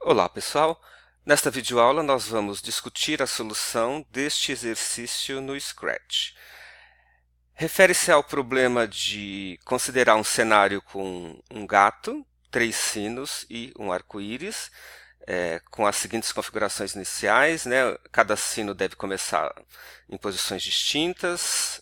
Olá, pessoal! Nesta videoaula nós vamos discutir a solução deste exercício no Scratch. Refere-se ao problema de considerar um cenário com um gato, 3 sinos e um arco-íris, com as seguintes configurações iniciais, né? Cada sino deve começar em posições distintas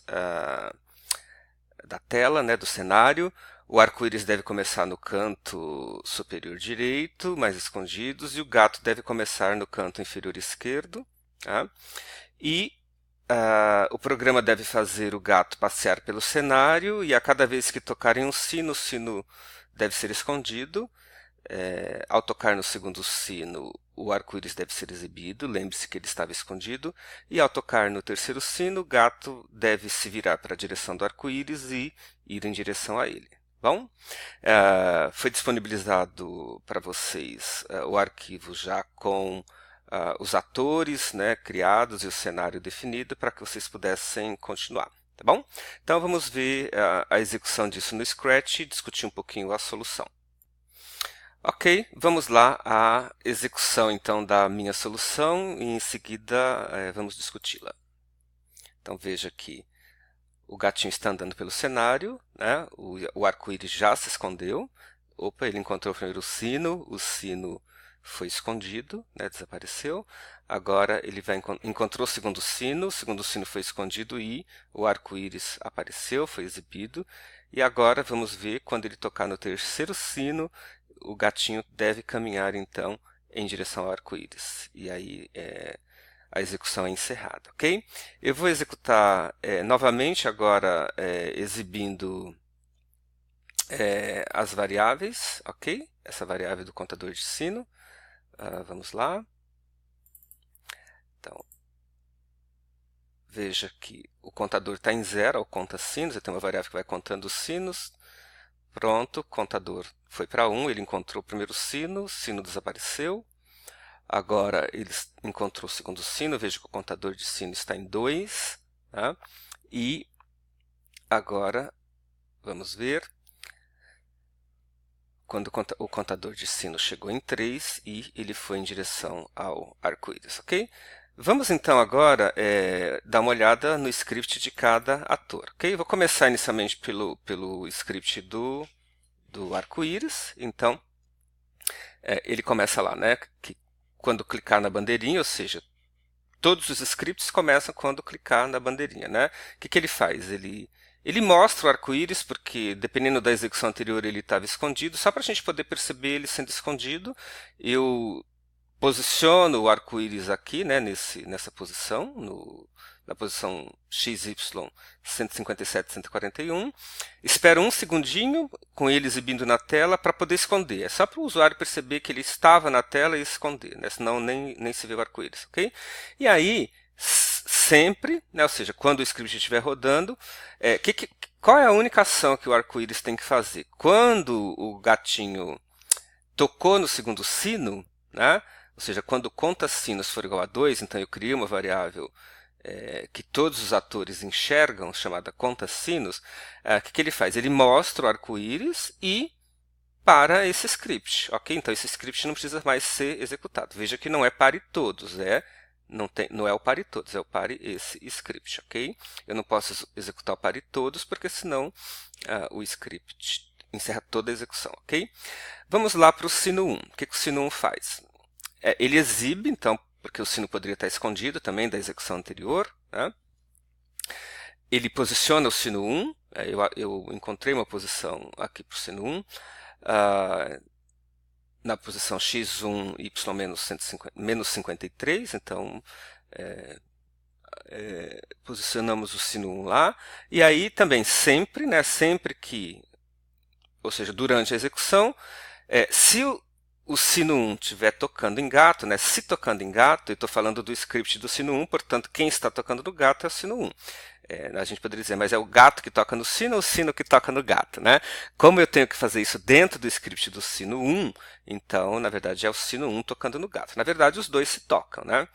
da tela, né, do cenário. O arco-íris deve começar no canto superior direito, mais escondidos, e o gato deve começar no canto inferior esquerdo. Tá? E o programa deve fazer o gato passear pelo cenário, e a cada vez que tocar em um sino, o sino deve ser escondido. Ao tocar no segundo sino, o arco-íris deve ser exibido, lembre-se que ele estava escondido, e ao tocar no terceiro sino, o gato deve se virar para a direção do arco-íris e ir em direção a ele. Bom, foi disponibilizado para vocês o arquivo já com os atores, né, criados e o cenário definido para que vocês pudessem continuar. Tá bom? Então vamos ver a execução disso no Scratch e discutir um pouquinho a solução. Ok, vamos lá à execução então da minha solução e em seguida vamos discuti-la. Então veja que o gatinho está andando pelo cenário, né? O arco-íris já se escondeu. Opa, ele encontrou primeiro o sino foi escondido, né? Desapareceu. Agora ele encontrou o segundo sino foi escondido e o arco-íris apareceu, foi exibido. E agora vamos ver quando ele tocar no terceiro sino, o gatinho deve caminhar então em direção ao arco-íris. E aí a execução é encerrada, ok? Eu vou executar novamente agora exibindo as variáveis, ok? Essa variável do contador de sino. Vamos lá. Então, veja que o contador está em 0 ao conta sinos. Eu tenho uma variável que vai contando os sinos. Pronto, o contador foi para 1, ele encontrou o primeiro sino, o sino desapareceu. Agora ele encontrou o segundo sino, veja que o contador de sino está em 2. Tá? E agora, vamos ver, quando o contador de sino chegou em 3 e ele foi em direção ao arco-íris, ok? Vamos então agora dar uma olhada no script de cada ator, ok? Vou começar inicialmente pelo script do arco-íris. Então, ele começa lá, né? Que quando clicar na bandeirinha, ou seja, todos os scripts começam quando clicar na bandeirinha, né? O que ele faz? Ele mostra o arco-íris, porque dependendo da execução anterior ele estava escondido. Só para a gente poder perceber ele sendo escondido, eu posiciono o arco-íris aqui, né, nessa posição, na posição XY 157, 141. Espero um segundinho com ele exibindo na tela para poder esconder. É só para o usuário perceber que ele estava na tela e esconder, né, senão nem se vê o arco-íris, ok? E aí, sempre, né, ou seja, quando o script estiver rodando, qual é a única ação que o arco-íris tem que fazer? Quando o gatinho tocou no segundo sino, né, ou seja, quando o conta sinos for igual a 2, então eu criei uma variável que todos os atores enxergam, chamada conta sinos. O que ele faz? Ele mostra o arco-íris e para esse script, ok? Então esse script não precisa mais ser executado. Veja que não é pare todos, não é o pare todos, é o pare esse script, ok? Eu não posso executar o pare todos, porque senão o script encerra toda a execução, ok? Vamos lá para o sino 1. O que o sino 1 faz? Ele exibe, então, porque o sino poderia estar escondido também da execução anterior, né? Ele posiciona o sino 1, eu encontrei uma posição aqui para o sino 1, na posição x1, y menos 53, então posicionamos o sino 1 lá, e aí também sempre, né, ou seja, durante a execução, se o sino 1 estiver tocando em gato, né? Se tocando em gato, eu estou falando do script do sino 1, portanto, quem está tocando no gato é o sino 1. A gente poderia dizer, mas é o gato que toca no sino ou o sino que toca no gato, né? Como eu tenho que fazer isso dentro do script do sino 1, então, na verdade, é o sino 1 tocando no gato. Na verdade, os dois se tocam, né?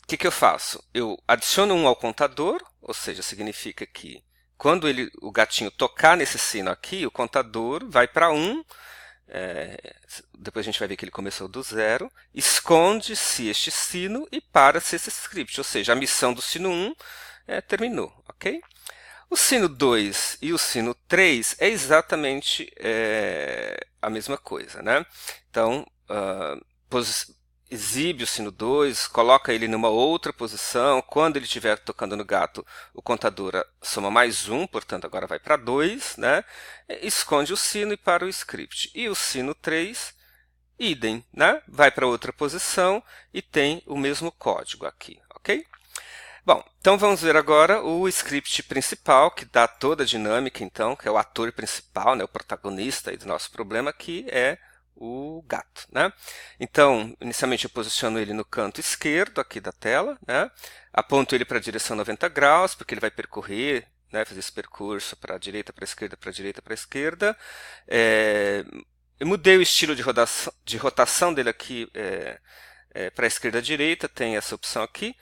O que eu faço? Eu adiciono 1 ao contador, ou seja, significa que quando o gatinho tocar nesse sino aqui, o contador vai para 1, depois a gente vai ver que ele começou do zero, esconde-se este sino e para-se esse script, ou seja, a missão do sino 1 terminou, ok? O sino 2 e o sino 3 é exatamente a mesma coisa, né? Então, exibe o sino 2, coloca ele numa outra posição. Quando ele estiver tocando no gato, o contador soma mais 1, portanto agora vai para 2, né? Esconde o sino e para o script. E o sino 3, idem, né? Vai para outra posição e tem o mesmo código aqui, ok? Bom, então vamos ver agora o script principal, que dá toda a dinâmica, então, que é o ator principal, né, o protagonista aí do nosso problema, que é o gato, né? Então, inicialmente eu posiciono ele no canto esquerdo aqui da tela, né? Aponto ele para a direção 90 graus, porque ele vai percorrer, né, fazer esse percurso para a direita, para a esquerda, para a direita, para a esquerda. Eu mudei o estilo de rotação dele aqui para a esquerda e direita, tem essa opção aqui,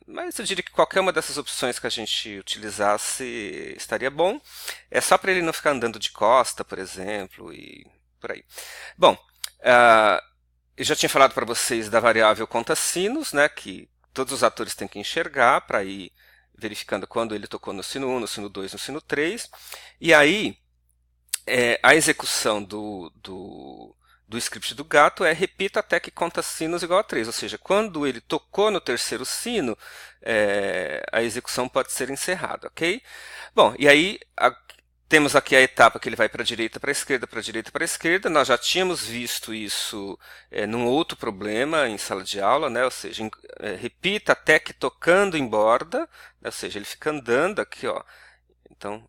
mas eu diria que qualquer uma dessas opções que a gente utilizasse estaria bom. É só para ele não ficar andando de costa, por exemplo, e por aí. Bom, eu já tinha falado para vocês da variável conta sinos, né, que todos os atores têm que enxergar para ir verificando quando ele tocou no sino 1, no sino 2, no sino 3. E aí, a execução do script do gato repita até que conta sinos igual a 3, ou seja, quando ele tocou no terceiro sino, a execução pode ser encerrada, ok? Bom, e aí temos aqui a etapa que ele vai para a direita, para a esquerda, para a direita, para a esquerda. Nós já tínhamos visto isso num outro problema em sala de aula, né? Ou seja, repita até que tocando em borda, né? Ou seja, ele fica andando aqui, ó. Então,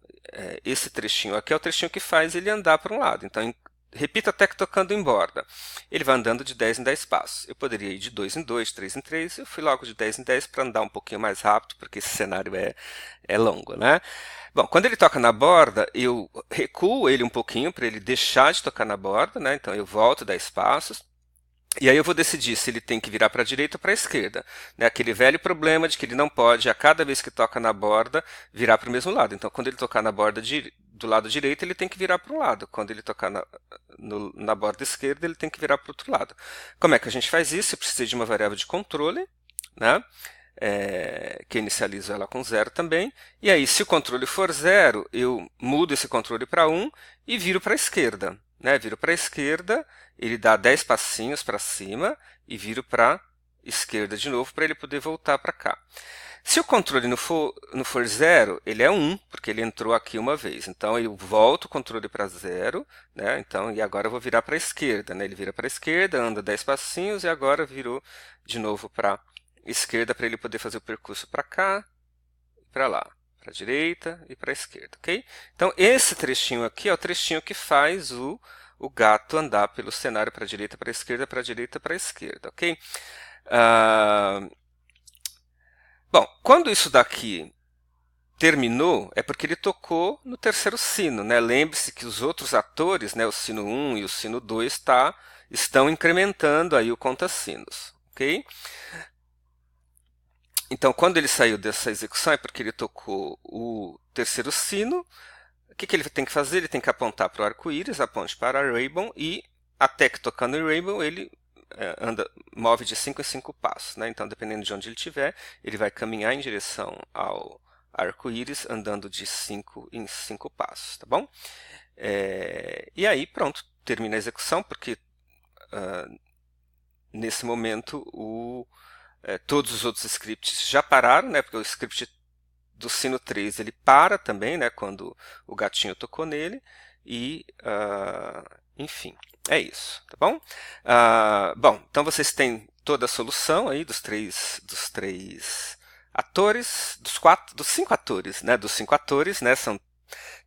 esse trechinho aqui é o trechinho que faz ele andar para um lado. Então, repita até que tocando em borda. Ele vai andando de 10 em 10 passos. Eu poderia ir de 2 em 2, 3 em 3. Eu fui logo de 10 em 10 para andar um pouquinho mais rápido, porque esse cenário é longo, né? Bom, quando ele toca na borda, eu recuo ele um pouquinho para ele deixar de tocar na borda, né? Então, eu volto 10 passos. E aí eu vou decidir se ele tem que virar para a direita ou para a esquerda. Né? Aquele velho problema de que ele não pode, a cada vez que toca na borda, virar para o mesmo lado. Então, quando ele tocar na borda do lado direito, ele tem que virar para um lado. Quando ele tocar na borda esquerda, ele tem que virar para o outro lado. Como é que a gente faz isso? Eu preciso de uma variável de controle, né? Que eu inicializo ela com 0 também. E aí, se o controle for 0, eu mudo esse controle para 1 e viro para a esquerda. Né? Viro para a esquerda, ele dá 10 passinhos para cima e viro para a esquerda de novo para ele poder voltar para cá. Se o controle não for 0, ele é 1, porque ele entrou aqui uma vez. Então, eu volto o controle para 0, né? Então, e agora eu vou virar para a esquerda. Né? Ele vira para a esquerda, anda 10 passinhos e agora virou de novo para a esquerda para ele poder fazer o percurso para cá e para lá. Para a direita e para a esquerda, ok? Então, esse trechinho aqui é o trechinho que faz o gato andar pelo cenário para a direita, para a esquerda, para a direita, para a esquerda, ok? Bom, quando isso daqui terminou, é porque ele tocou no terceiro sino, né? Lembre-se que os outros atores, né, o sino 1 e o sino 2, estão incrementando aí o conta-sinos, ok? Então, quando ele saiu dessa execução, é porque ele tocou o terceiro sino. O que ele tem que fazer? Ele tem que apontar para o arco-íris, aponte para a Rainbow, e até que tocando em Rainbow, ele move de 5 em 5 passos. Né? Então, dependendo de onde ele estiver, ele vai caminhar em direção ao arco-íris, andando de 5 em 5 passos. Tá bom? E aí, pronto, termina a execução, porque nesse momento todos os outros scripts já pararam, né? Porque o script do sino 3 ele para também, né? Quando o gatinho tocou nele. E, enfim, é isso, tá bom? Bom, então vocês têm toda a solução aí dos três atores, dos 5 atores, né? Dos 5 atores, né? São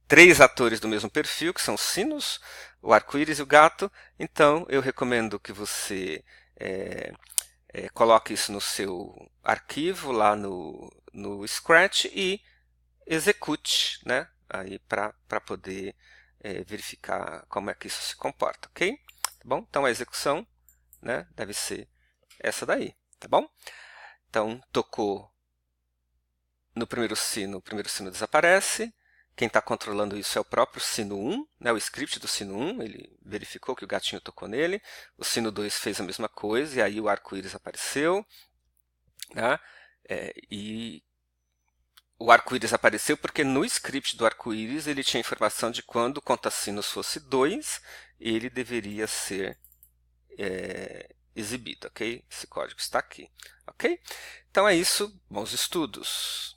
3 atores do mesmo perfil, que são os sinos, o arco-íris e o gato. Então, eu recomendo que você coloque isso no seu arquivo lá no Scratch e execute, né? Aí para poder verificar como é que isso se comporta, ok? Tá bom? Então a execução, né, deve ser essa daí, tá bom? Então tocou no primeiro sino, o primeiro sino desaparece, Quem está controlando isso é o próprio sino 1, né, o script do sino 1, ele verificou que o gatinho tocou nele. O sino 2 fez a mesma coisa, e aí o arco-íris apareceu. Né, e o arco-íris apareceu porque no script do arco-íris ele tinha informação de quando o conta-sinos fosse 2, ele deveria ser exibido, ok? Esse código está aqui, ok? Então é isso, bons estudos!